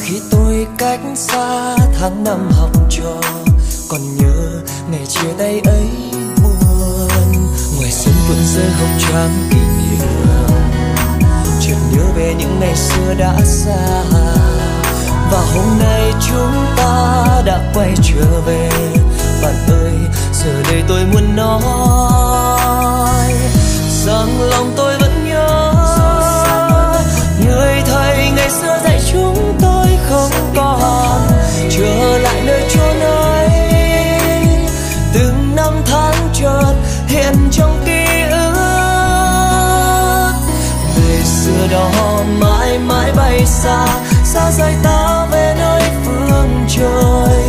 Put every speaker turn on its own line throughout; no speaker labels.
khi tôi cách xa tháng năm học trò, còn nhớ ngày chia tay ấy buồn. Ngoài sân vườn rơi hồng trắng kỷ niệm, chợt nhớ về những ngày xưa đã xa. Và hôm nay chúng ta đã quay trở về. Bạn ơi, giờ đây tôi muốn nói rằng lòng tôi vẫn nhớ người thầy ngày xưa dạy chúng tôi không còn trở lại nơi chốn ấy. Từng năm tháng chợt hiện trong ký ức, ngày xưa đó mãi mãi bay xa, xa rời ta về nơi phương trời.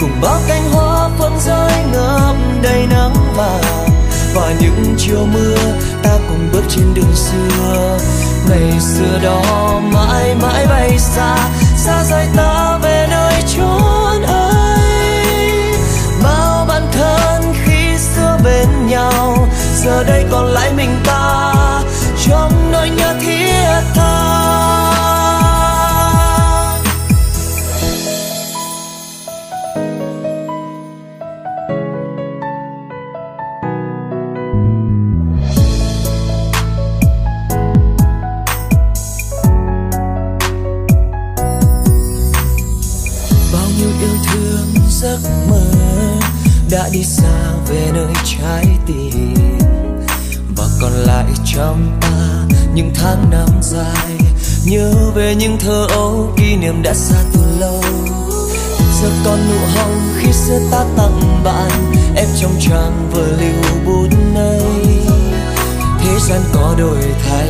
Cùng bao cánh hoa phượng rơi ngập đầy nắng vàng, và những chiều mưa ta cùng bước trên đường xưa. Ngày xưa đó mãi mãi bay xa, xa rời ta về nơi chốn ấy. Bao bạn thân khi xưa bên nhau, giờ đây còn lại mình ta trong nỗi nhớ thiết tha. Giấc mơ đã đi xa về nơi trái tim, và còn lại trong ta những tháng năm dài. Nhớ về những thơ ấu, kỷ niệm đã xa từ lâu. Giờ còn nụ hồng khi xưa ta tặng bạn, ép trong trang vở lưu bút này. Thế gian có đổi thay,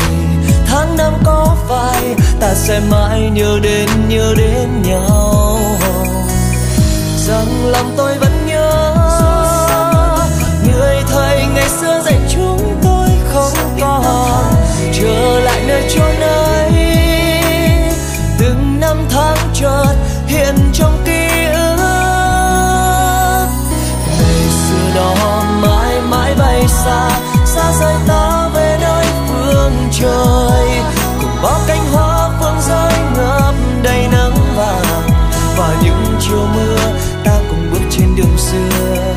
tháng năm có phai, ta sẽ mãi nhớ đến nhau. Rằng lòng tôi vẫn nhớ người thầy ngày xưa dạy chúng tôi không còn trở lại nơi chốn ấy. Từng năm tháng chợt hiện trong ký ức, ngày xưa đó mãi mãi bay xa, xa rời ta về nơi phương trời. Cùng bao cánh hoa phương rơi ngập đầy nắng vàng, và những chiều mưa ta cùng bước trên đường xưa.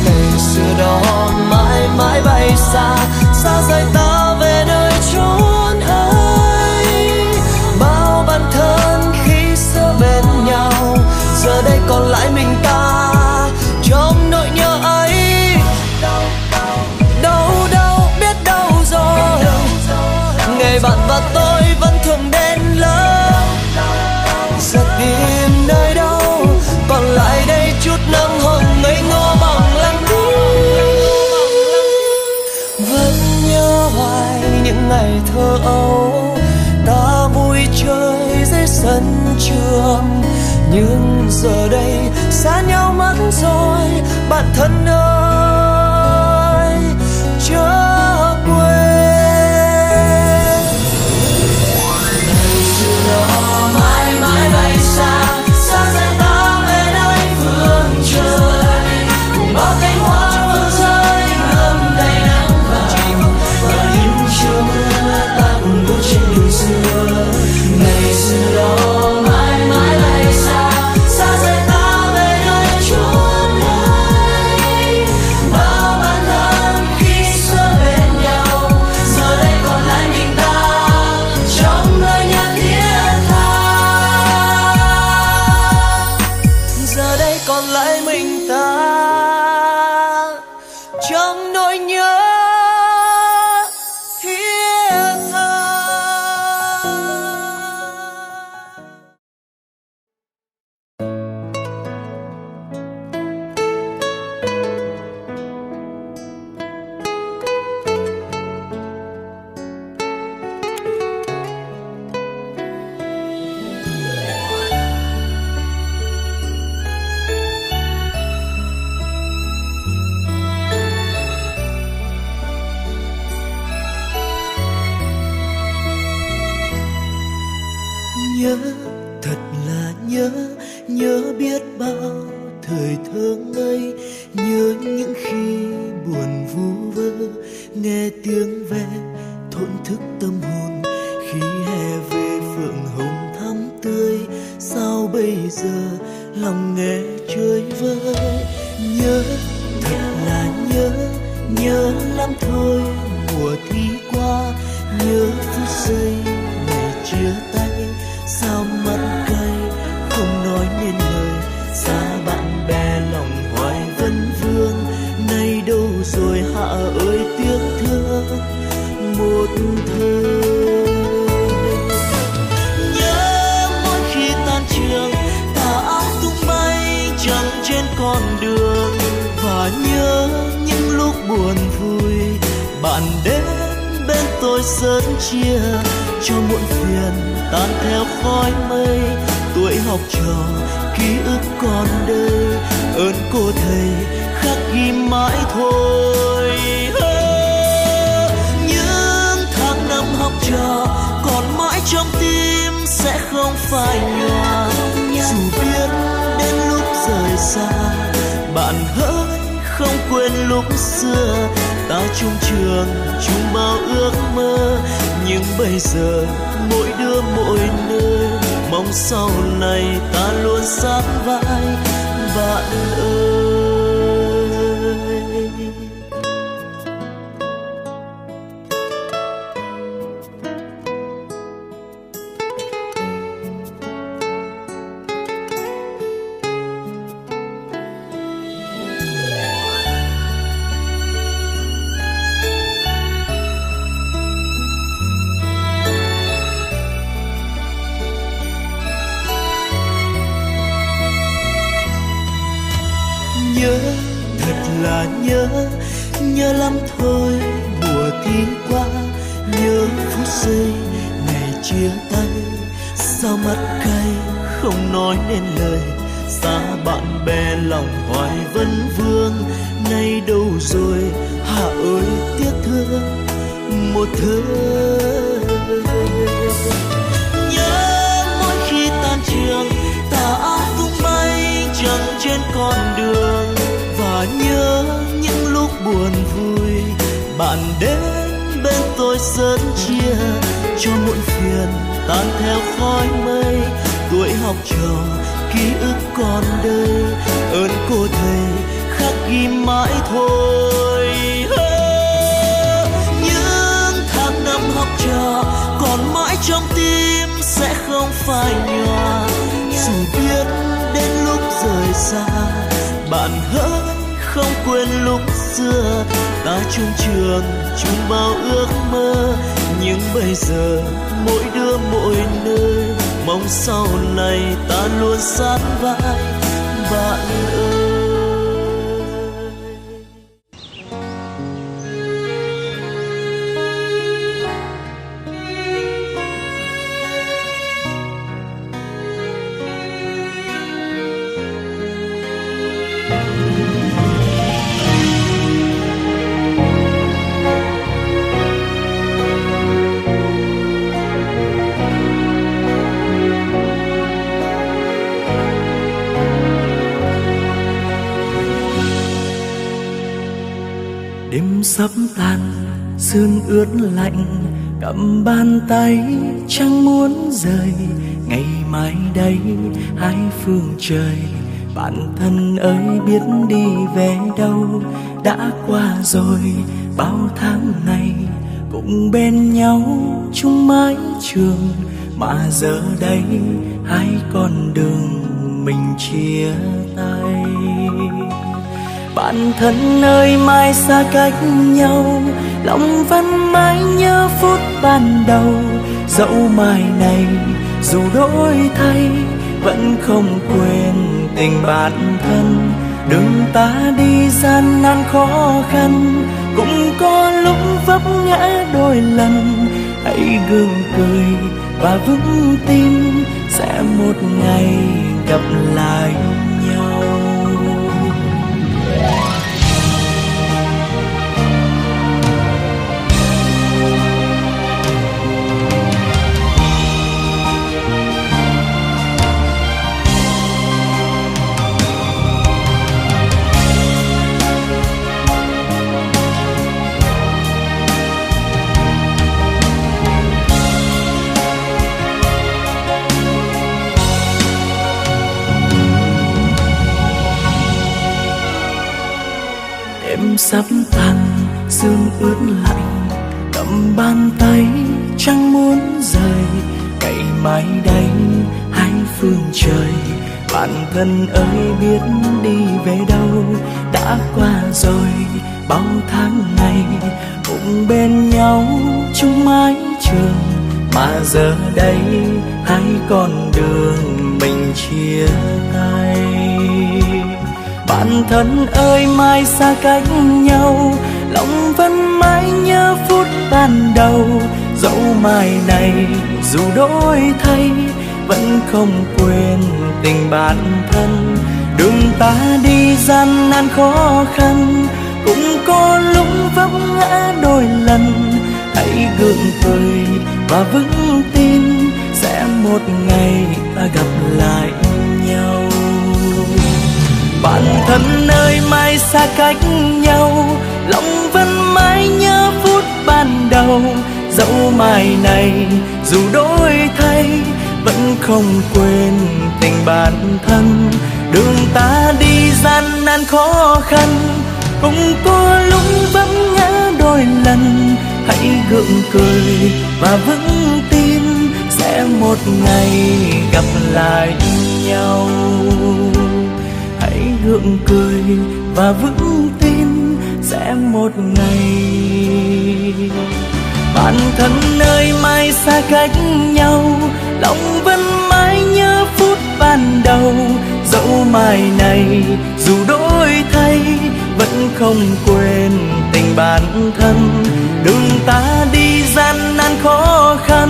Ngày xưa đó mãi mãi bay xa, xa rời ta về nơi chốn ấy. Bao bạn thân khi xưa bên nhau, giờ đây còn lại mình ta trong nỗi nhớ ấy. Đâu đâu biết đâu rồi, ngày bạn và tôi vẫn thường đến lớp. Giờ tìm nơi đâu còn lại đây chút nắng hồng ngây ngô bằng lặng thinh. Vẫn nhớ hoài những ngày thơ ấu, ta vui chơi dưới sân trường. Nhưng giờ đây xa nhau mất rồi, bạn thân ơi chớ quên. Ngày xưa đó mãi mãi bay xa, xa rời ta về nơi phương trời. Cùng bao cánh hoa phương rơi ngập đầy nắng vàng, và những chiều mưa ta cùng bước trên đường xưa. Ngày xưa đó mãi mãi bay xa, xa rời ta về nơi chốn ấy. Bao bạn thân khi xưa bên nhau, giờ đây còn lại mình ta trong nơi nhớ thiết tha. Giờ đây còn lại mình ta trong nỗi nhớ thiết tha. Nhớ, thật là nhớ, nhớ biết bao thời thơ ngây. Nhớ những khi buồn vu vơ, nghe tiếng ve thổn thức tâm hồn. Khi hè về phượng hồng thắm tươi, xa nhớ lắm thôi mùa thi qua, nhớ phút giây ngày chia tay. Sao mắt cay không nói nên lời, xa bạn bè lòng hoài vấn vương. Nay đâu rồi Hạ ơi tiếc thương một thời. Nhớ mỗi khi tan trường tà áo tung bay chẳng trên con đường, và nhớ những lúc buồn vui bạn đến bên tôi sớm chia cho muộn phiền tan theo khói mây. Tuổi học trò ký ức còn đây, ơn cô thầy khắc ghi mãi thôi. Những tháng năm học trò còn mãi trong tim sẽ không phai nhòa, dù biết đến lúc rời xa bạn hỡi không quên lúc xưa. Ta chung trường chung bao ước mơ, nhưng bây giờ mỗi đứa mỗi nơi. Mong sau này ta luôn sát vai bạn ơi. Nhớ thật là nhớ, nhớ lắm thôi mùa thi qua, nhớ phút giây ngày chia tay. Sao mắt cay không nói nên lời, xa bạn bè lòng hoài vấn vương. Nay đâu rồi Hạ ơi tiếc thương một thời. Nhớ mỗi khi tan trường tà áo tung bay chẳng trên con đường, và nhớ những lúc buồn vui bạn đến bên tôi sớm chia cho muộn phiền tan theo khói mây. Tuổi học trò ký ức còn đây, ơn cô thầy khắc ghi mãi thôi. Những tháng năm học trò còn mãi trong tim sẽ không phai nhòa, dù biết đến lúc rời xa bạn hỡi không quên lúc xưa. Ta chung trường chung bao ước mơ, nhưng bây giờ mỗi đứa mỗi nơi. Mong sau này ta luôn sát vai bạn ơi.
Đêm sắp tàn, sương ướt lạnh, cầm bàn tay chẳng muốn rời. Ngày mai đây hai phương trời, bạn thân ơi biết đi về đâu. Đã qua rồi bao tháng ngày, cùng bên nhau chung mái trường, mà giờ đây hai con đường mình chia tay. Bạn thân ơi mai xa cách nhau, lòng vẫn mãi nhớ phút ban đầu. Dẫu mai này dù đổi thay, vẫn không quên tình bạn thân. Đường ta đi gian nan khó khăn, cũng có lúc vấp ngã đôi lần. Hãy gượng cười và vững tin, sẽ một ngày gặp lại nhau. Đêm sắp tàn, sương ướt lạnh, cầm bàn tay chẳng muốn rời. Ngày mai đây hai phương trời, bạn thân ơi biết đi về đâu. Đã qua rồi bao tháng ngày cùng bên nhau chung mái trường, mà giờ đây hai con đường mình chia tay. Bạn thân ơi mai xa cách nhau, lòng vẫn mãi nhớ phút ban đầu. Dẫu mai này dù đổi thay, vẫn không quên tình bạn thân. Đường ta đi gian nan khó khăn, cũng có lúc vấp ngã đôi lần. Hãy gượng cười và vững tin, sẽ một ngày ta gặp lại nhau. Bạn thân ơi mai xa cách nhau, lòng vẫn mãi nhớ phút ban đầu. Dẫu mai này dù đổi thay, vẫn không quên tình bạn thân. Đường ta đi gian nan khó khăn, cũng có lúc vấp ngã đôi lần. Hãy gượng cười và vững tin, sẽ một ngày gặp lại nhau. Hãy gượng cười và vững tin, sẽ một ngày. Bạn thân ơi mai xa cách nhau, lòng vẫn mãi nhớ phút ban đầu. Dẫu mai này dù đổi thay, vẫn không quên tình bạn thân. Đường ta đi gian nan khó khăn,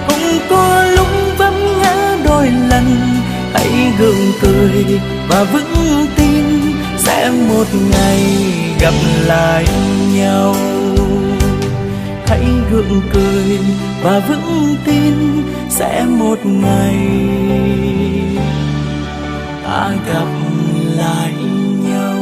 cũng có lúc vấp ngã đôi lần. Hãy gượng cười và vững tin, sẽ một ngày gặp lại nhau. Hãy gượng cười và vững tin, sẽ một ngày ta gặp lại nhau.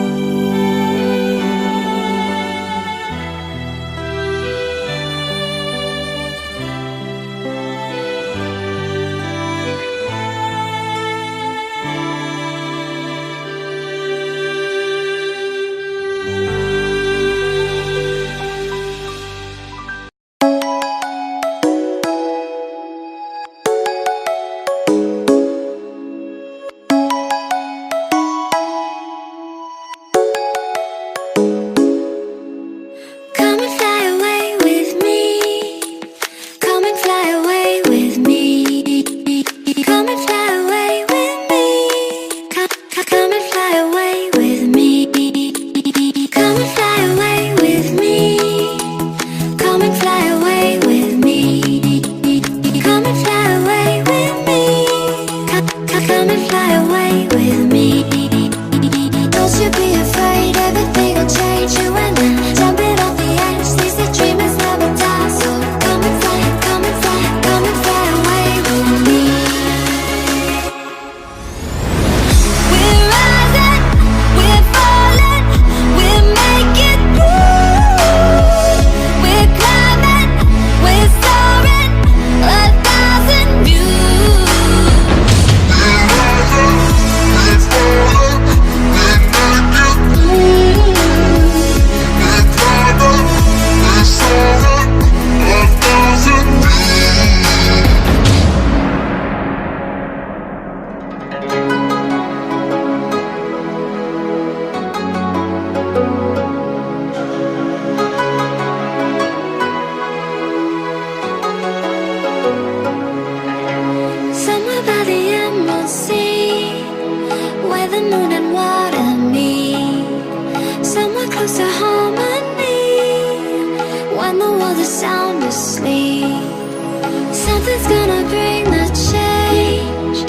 Something's gonna bring the change.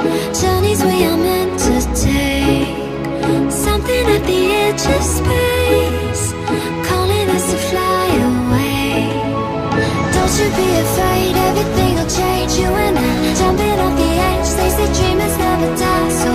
Journeys we are meant to take. Something at the edge of space, calling us to fly away. Don't you be afraid, everything will change. You and I, jumping off the edge. They say dreamers never die, so